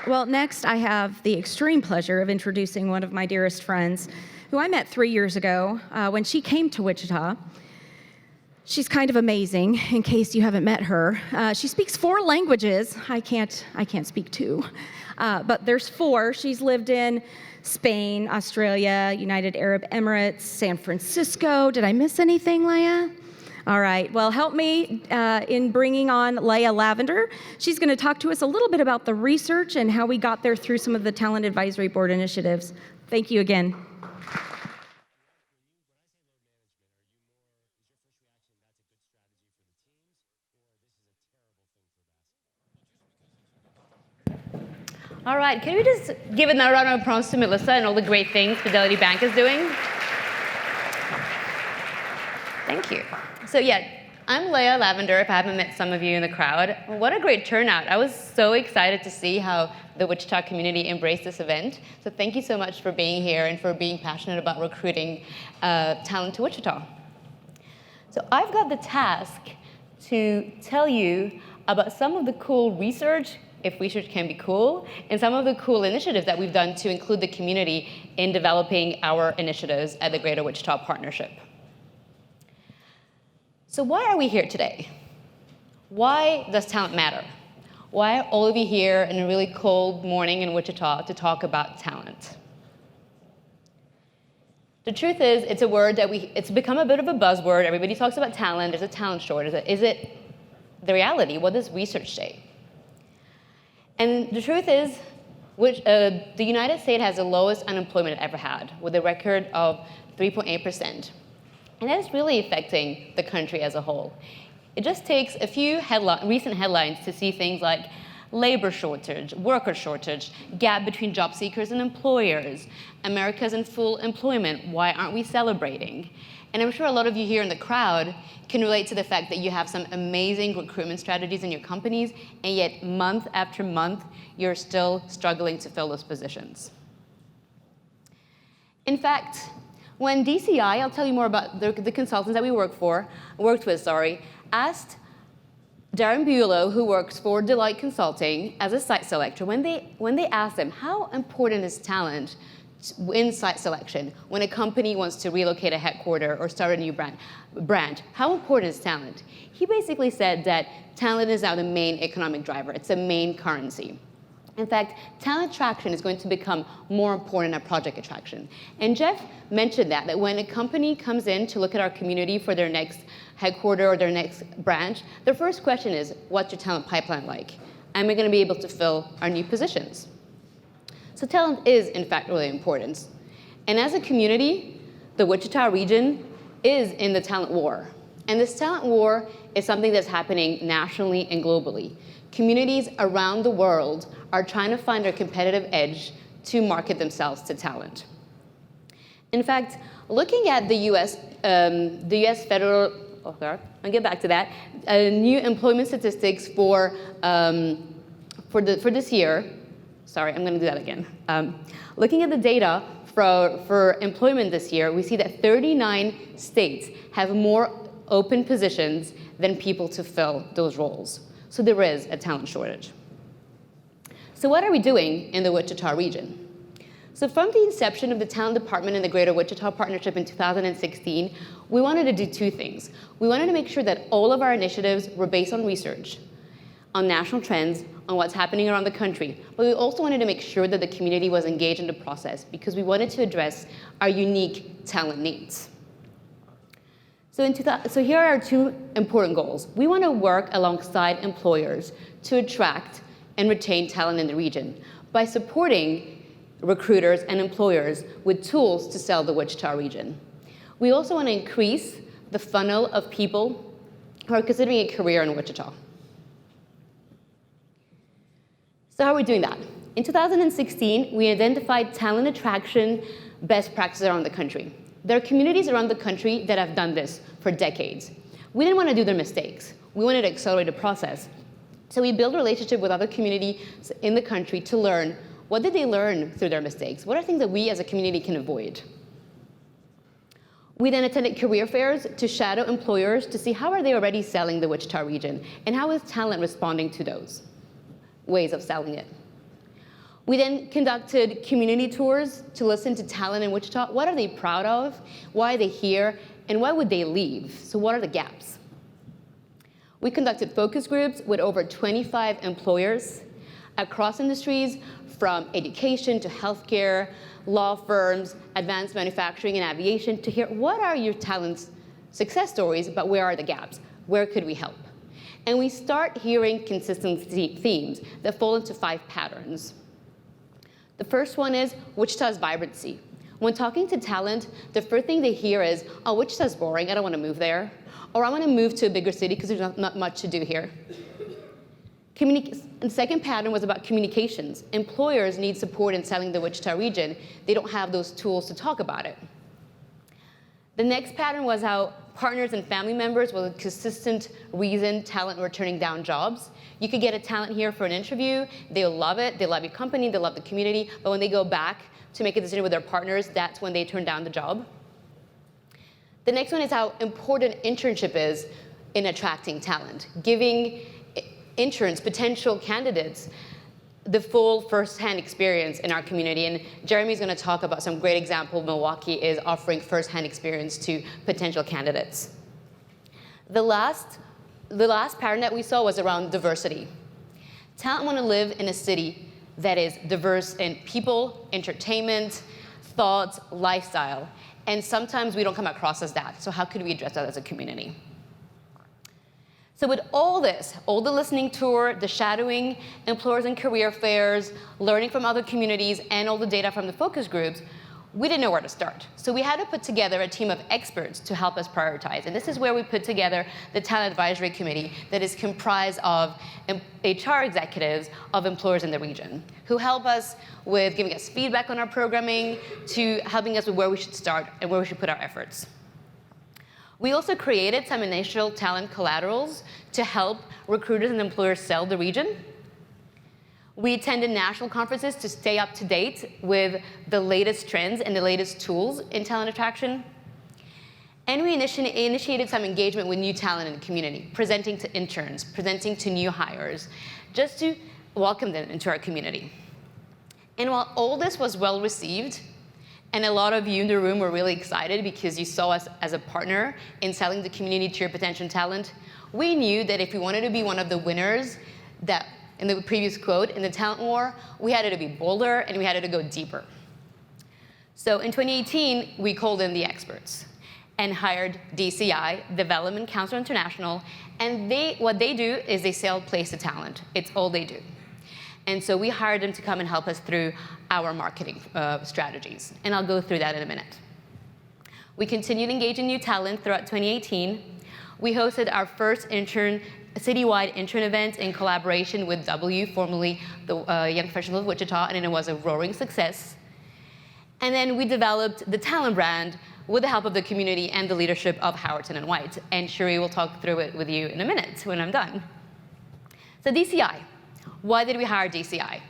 Well, next I have the extreme pleasure of introducing one of my dearest friends, who I met 3 years ago when she came to Wichita. She's kind of amazing, in case you haven't met her. She speaks 4 languages. I can't speak 2, but there's 4. She's lived in Spain, Australia, United Arab Emirates, San Francisco. Did I miss anything, Léah? All right, well, help me in bringing on Léah Lavender. She's going to talk to us a little bit about the research and how we got there through some of the Talent Advisory Board initiatives. Thank you again. All right, can we just give another round of applause to Melissa and all the great things Fidelity Bank is doing? Thank you. So yeah, I'm Léah Lavender, if I haven't met some of you in the crowd. What a great turnout. I was so excited to see how the Wichita community embraced this event. So thank you so much for being here and for being passionate about recruiting talent to Wichita. So I've got the task to tell you about some of the cool research, if research can be cool, and some of the cool initiatives that we've done to include the community in developing our initiatives at the Greater Wichita Partnership. So why are we here today? Why does talent matter? Why are all of you here in a really cold morning in Wichita to talk about talent? The truth is, it's a word that it's become a bit of a buzzword. Everybody talks about talent. There's a talent shortage. Is it the reality? What does research say? And the truth is, the United States has the lowest unemployment it ever had, with a record of 3.8%. And that is really affecting the country as a whole. It just takes a few recent headlines to see things like labor shortage, worker shortage, gap between job seekers and employers, America's in full employment, why aren't we celebrating? And I'm sure a lot of you here in the crowd can relate to the fact that you have some amazing recruitment strategies in your companies, and yet month after month, you're still struggling to fill those positions. In fact, when DCI, I'll tell you more about the consultants that we worked with, asked Darren Buelow, who works for Deloitte Consulting, as a site selector, when they asked him, how important is talent in site selection when a company wants to relocate a headquarters or start a new branch, how important is talent? He basically said that talent is now the main economic driver. It's the main currency. In fact, talent attraction is going to become more important than project attraction. And Jeff mentioned that when a company comes in to look at our community for their next headquarters or their next branch, the first question is, what's your talent pipeline like? Am I going to be able to fill our new positions? So talent is, in fact, really important. And as a community, the Wichita region is in the talent war. And this talent war is something that's happening nationally and globally. Communities around the world are trying to find their competitive edge to market themselves to talent. In fact, looking at the US federal, I'll get back to that, new employment statistics for this year. Sorry, I'm going to do that again. Looking at the data for employment this year, we see that 39 states have more open positions than people to fill those roles. So there is a talent shortage. So what are we doing in the Wichita region? So from the inception of the talent department in the Greater Wichita Partnership in 2016, we wanted to do 2 things. We wanted to make sure that all of our initiatives were based on research, on national trends, on what's happening around the country. But we also wanted to make sure that the community was engaged in the process because we wanted to address our unique talent needs. So here are our 2 important goals. We want to work alongside employers to attract and retain talent in the region by supporting recruiters and employers with tools to sell the Wichita region. We also want to increase the funnel of people who are considering a career in Wichita. So how are we doing that? In 2016, we identified talent attraction best practices around the country. There are communities around the country that have done this for decades. We didn't want to do their mistakes. We wanted to accelerate the process. So we built a relationship with other communities in the country to learn what did they learn through their mistakes? What are things that we as a community can avoid? We then attended career fairs to shadow employers to see how are they already selling the Wichita region and how is talent responding to those ways of selling it. We then conducted community tours to listen to talent in Wichita. What are they proud of? Why are they here? And why would they leave? So what are the gaps? We conducted focus groups with over 25 employers across industries, from education to healthcare, law firms, advanced manufacturing and aviation, to hear what are your talent's success stories, but where are the gaps? Where could we help? And we start hearing consistent themes that fall into 5 patterns. The first one is Wichita's vibrancy. When talking to talent, the first thing they hear is, oh, Wichita's boring, I don't want to move there. Or I want to move to a bigger city because there's not much to do here. The second pattern was about communications. Employers need support in selling the Wichita region. They don't have those tools to talk about it. The next pattern was how partners and family members were a consistent reason talent were turning down jobs. You could get a talent here for an interview, they'll love it, they love your company, they love the community, but when they go back to make a decision with their partners, that's when they turn down the job. The next one is how important internship is in attracting talent, giving interns, potential candidates, the full first-hand experience in our community. And Jeremy's going to talk about some great example. Milwaukee is offering first-hand experience to potential candidates. The last pattern that we saw was around diversity. Talent want to live in a city that is diverse in people, entertainment, thoughts, lifestyle. And sometimes we don't come across as that. So how could we address that as a community? So with all this, all the listening tour, the shadowing, employers and career fairs, learning from other communities, and all the data from the focus groups, we didn't know where to start. So we had to put together a team of experts to help us prioritize. And this is where we put together the Talent Advisory Committee that is comprised of HR executives of employers in the region who help us with giving us feedback on our programming, to helping us with where we should start and where we should put our efforts. We also created some initial talent collaterals to help recruiters and employers sell the region. We attended national conferences to stay up to date with the latest trends and the latest tools in talent attraction. And we initiated some engagement with new talent in the community, presenting to interns, presenting to new hires, just to welcome them into our community. And while all this was well received, and a lot of you in the room were really excited because you saw us as a partner in selling the community to your potential talent, we knew that if we wanted to be one of the winners that in the previous quote, in the talent war, we had to be bolder and we had to go deeper. So in 2018, we called in the experts and hired DCI, Development Counsellors International, and what they do is they sell place to talent. It's all they do. And so we hired them to come and help us through our marketing strategies. And I'll go through that in a minute. We continued engaging new talent throughout 2018. We hosted our first citywide intern event in collaboration with W, formerly the Young Professionals of Wichita, and it was a roaring success. And then we developed the talent brand with the help of the community and the leadership of Howerton and White. And Cherie will talk through it with you in a minute when I'm done. So DCI. Why did we hire DCI?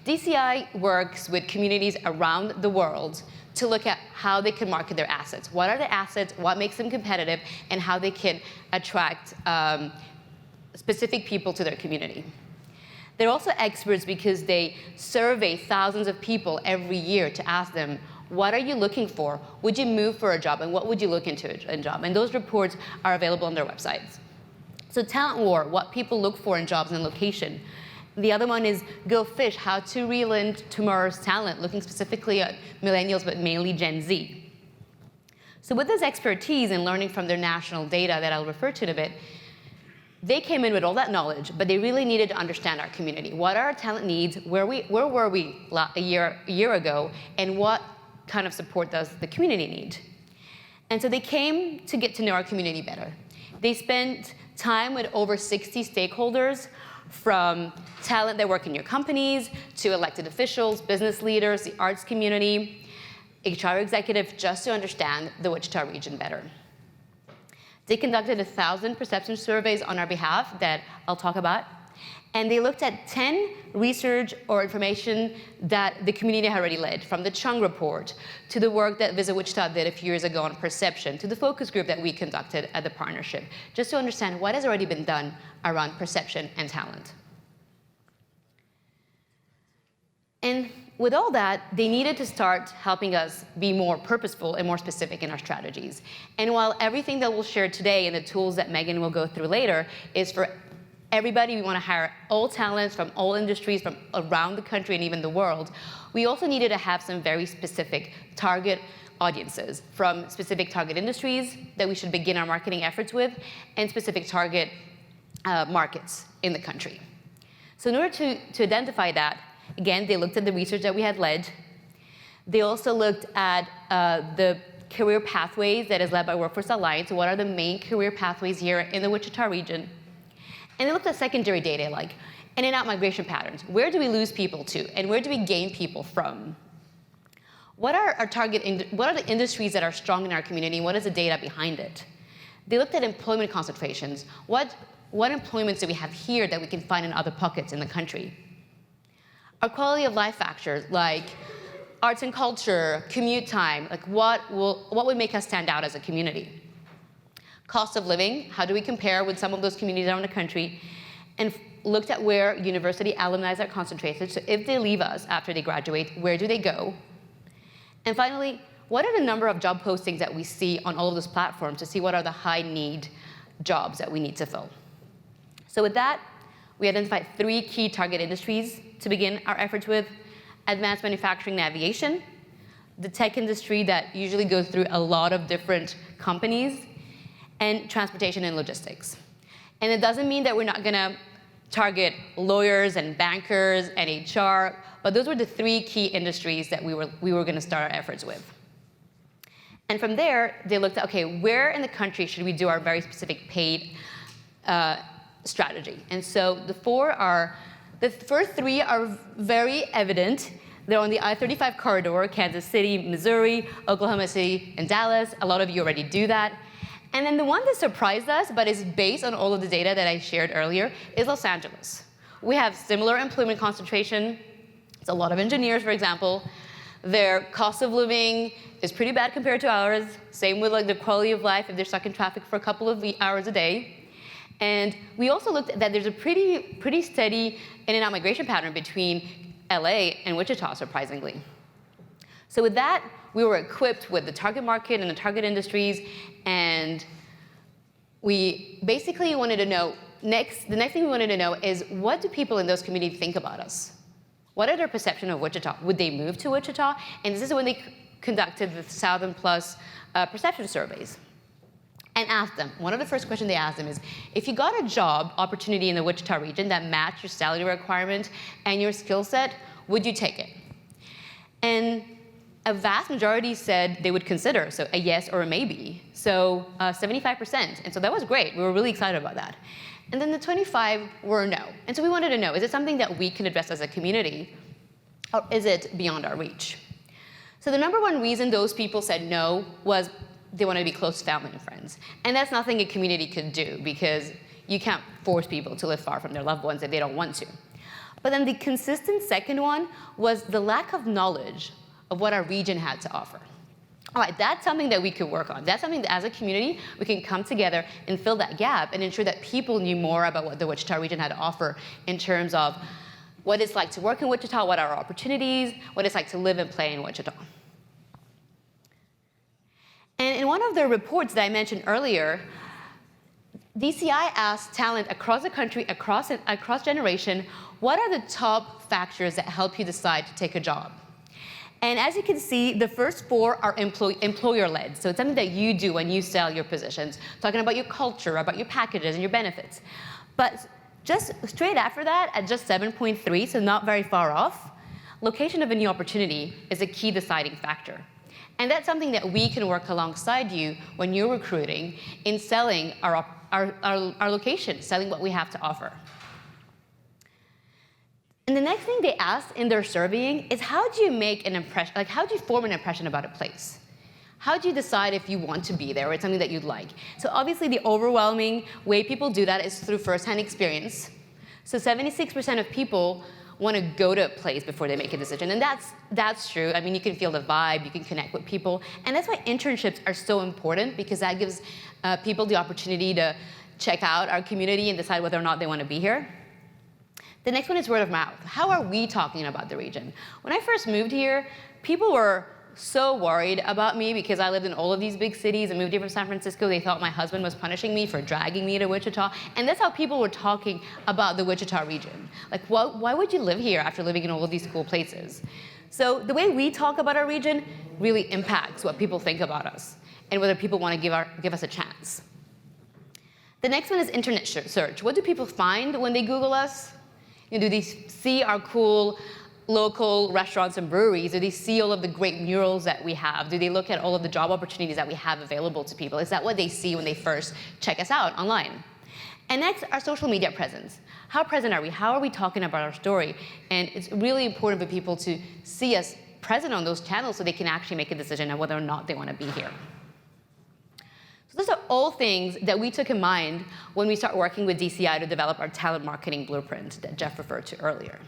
DCI works with communities around the world to look at how they can market their assets. What are the assets, what makes them competitive, and how they can attract specific people to their community. They're also experts because they survey thousands of people every year to ask them, what are you looking for? Would you move for a job, and what would you look into a job? And those reports are available on their websites. So Talent War, what people look for in jobs and location. The other one is Go Fish, how to reel in tomorrow's talent, looking specifically at millennials, but mainly Gen Z. So with this expertise and learning from their national data that I'll refer to in a bit, they came in with all that knowledge, but they really needed to understand our community. What are our talent needs? Where were we a year ago? And what kind of support does the community need? And so they came to get to know our community better. They spent time with over 60 stakeholders, from talent that work in your companies, to elected officials, business leaders, the arts community, HR executives, just to understand the Wichita region better. They conducted 1,000 perception surveys on our behalf that I'll talk about. And they looked at 10 research or information that the community had already led, from the Chung report, to the work that Visit Wichita did a few years ago on perception, to the focus group that we conducted at the partnership, just to understand what has already been done around perception and talent. And with all that, they needed to start helping us be more purposeful and more specific in our strategies. And while everything that we'll share today and the tools that Megan will go through later is for everybody, we want to hire all talents from all industries from around the country and even the world, we also needed to have some very specific target audiences from specific target industries that we should begin our marketing efforts with and specific target markets in the country. So in order to identify that, again, they looked at the research that we had led. They also looked at the career pathways that is led by Workforce Alliance. So what are the main career pathways here in the Wichita region? And they looked at secondary data like in and out migration patterns. Where do we lose people to? And where do we gain people from? What are what are the industries that are strong in our community? What is the data behind it? They looked at employment concentrations. What employments do we have here that we can find in other pockets in the country? Our quality of life factors like arts and culture, commute time, like what would make us stand out as a community? Cost of living, how do we compare with some of those communities around the country? And looked at where university alumni are concentrated. So if they leave us after they graduate, where do they go? And finally, what are the number of job postings that we see on all of those platforms to see what are the high need jobs that we need to fill? So with that, we identified 3 key target industries to begin our efforts with: advanced manufacturing and aviation, the tech industry that usually goes through a lot of different companies, and transportation and logistics. And it doesn't mean that we're not gonna target lawyers and bankers and HR, but those were the 3 key industries that we were gonna start our efforts with. And from there, they looked at, okay, where in the country should we do our very specific paid strategy? And so the first 3 are very evident. They're on the I-35 corridor, Kansas City, Missouri, Oklahoma City, and Dallas. A lot of you already do that. And then the one that surprised us, but is based on all of the data that I shared earlier, is Los Angeles. We have similar employment concentration. It's a lot of engineers, for example. Their cost of living is pretty bad compared to ours. Same with like the quality of life if they're stuck in traffic for a couple of hours a day. And we also looked at that there's a pretty steady in and out migration pattern between LA and Wichita, surprisingly. So with that, we were equipped with the target market and the target industries, and we basically wanted to know, the next thing we wanted to know is, what do people in those communities think about us? What are their perception of Wichita? Would they move to Wichita? And this is when they conducted the 1,000+ perception surveys. And asked them, one of the first questions they asked them is, if you got a job opportunity in the Wichita region that matched your salary requirement and your skill set, would you take it? And a vast majority said they would consider, so a yes or a maybe. So 75%, and so that was great. We were really excited about that. And then the 25 were a no. And so we wanted to know, is it something that we can address as a community, or is it beyond our reach? So the number one reason those people said no was they wanted to be close to family and friends. And that's nothing a community could do, because you can't force people to live far from their loved ones if they don't want to. But then the consistent second one was the lack of knowledge of what our region had to offer. All right, that's something that we could work on. That's something that as a community, we can come together and fill that gap and ensure that people knew more about what the Wichita region had to offer in terms of what it's like to work in Wichita, what are our opportunities, what it's like to live and play in Wichita. And in one of the reports that I mentioned earlier, DCI asked talent across the country, across generation, what are the top factors that help you decide to take a job? And as you can see, the first 4 are employer-led. So it's something that you do when you sell your positions, talking about your culture, about your packages and your benefits. But just straight after that, at just 7.3, so not very far off, location of a new opportunity is a key deciding factor. And that's something that we can work alongside you when you're recruiting in selling our location, selling what we have to offer. And the next thing they asked in their surveying is, how do you make an impression, like how do you form an impression about a place? How do you decide if you want to be there or it's something that you'd like? So obviously the overwhelming way people do that is through firsthand experience. So 76% of people want to go to a place before they make a decision, and that's true. I mean, you can feel the vibe, you can connect with people, and that's why internships are so important, because that gives people the opportunity to check out our community and decide whether or not they want to be here. The next one is word of mouth. How are we talking about the region? When I first moved here, people were so worried about me because I lived in all of these big cities and moved here from San Francisco. They thought my husband was punishing me for dragging me to Wichita. And that's how people were talking about the Wichita region. Like, why would you live here after living in all of these cool places? So the way we talk about our region really impacts what people think about us and whether people want to give us a chance. The next one is internet search. What do people find when they Google us? Do they see our cool local restaurants and breweries? Do they see all of the great murals that we have? Do they look at all of the job opportunities that we have available to people? Is that what they see when they first check us out online? And next, our social media presence. How present are we? How are we talking about our story? And it's really important for people to see us present on those channels so they can actually make a decision on whether or not they want to be here. So those are all things that we took in mind when we start working with DCI to develop our talent marketing blueprint that Jeff referred to earlier.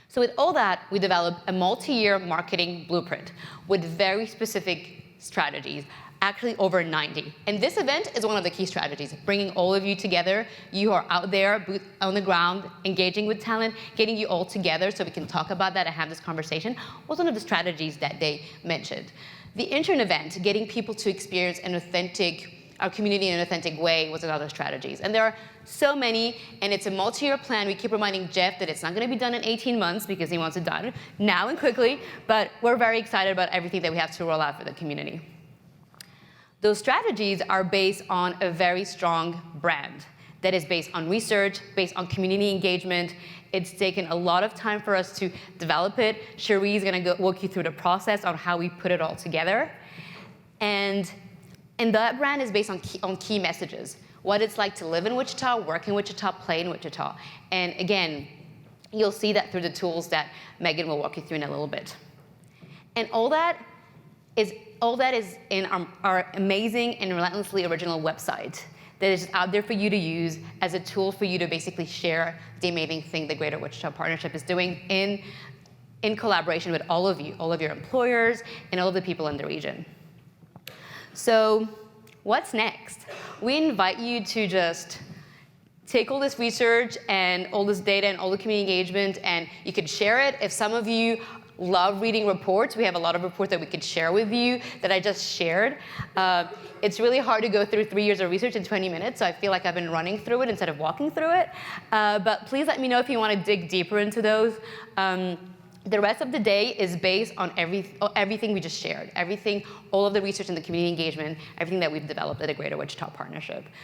So with all that, we developed a multi-year marketing blueprint with very specific strategies, actually over 90. And this event is one of the key strategies, bringing all of you together. You are out there, boots on the ground, engaging with talent, getting you all together so we can talk about that and have this conversation was one of the strategies that they mentioned. The intern event, getting people to experience our community in an authentic way was another strategies. And there are so many, and it's a multi-year plan. We keep reminding Jeff that it's not going to be done in 18 months because he wants it done now and quickly, but we're very excited about everything that we have to roll out for the community. Those strategies are based on a very strong brand that is based on research, based on community engagement. It's taken a lot of time for us to develop it. Cherie is going to walk you through the process on how we put it all together. And that brand is based on key messages. What it's like to live in Wichita, work in Wichita, play in Wichita. And again, you'll see that through the tools that Megan will walk you through in a little bit. And all that is in our amazing and relentlessly original website that is out there for you to use as a tool for you to basically share the amazing thing the Greater Wichita Partnership is doing in collaboration with all of you, all of your employers, and all of the people in the region. So what's next? We invite you to just take all this research and all this data and all the community engagement, and you can share it. If some of you love reading reports, we have a lot of reports that we could share with you that I just shared. It's really hard to go through 3 years of research in 20 minutes, so I feel like I've been running through it instead of walking through it. But please let me know if you want to dig deeper into those. The rest of the day is based on everything we just shared, all of the research and the community engagement, everything that we've developed at the Greater Wichita Partnership.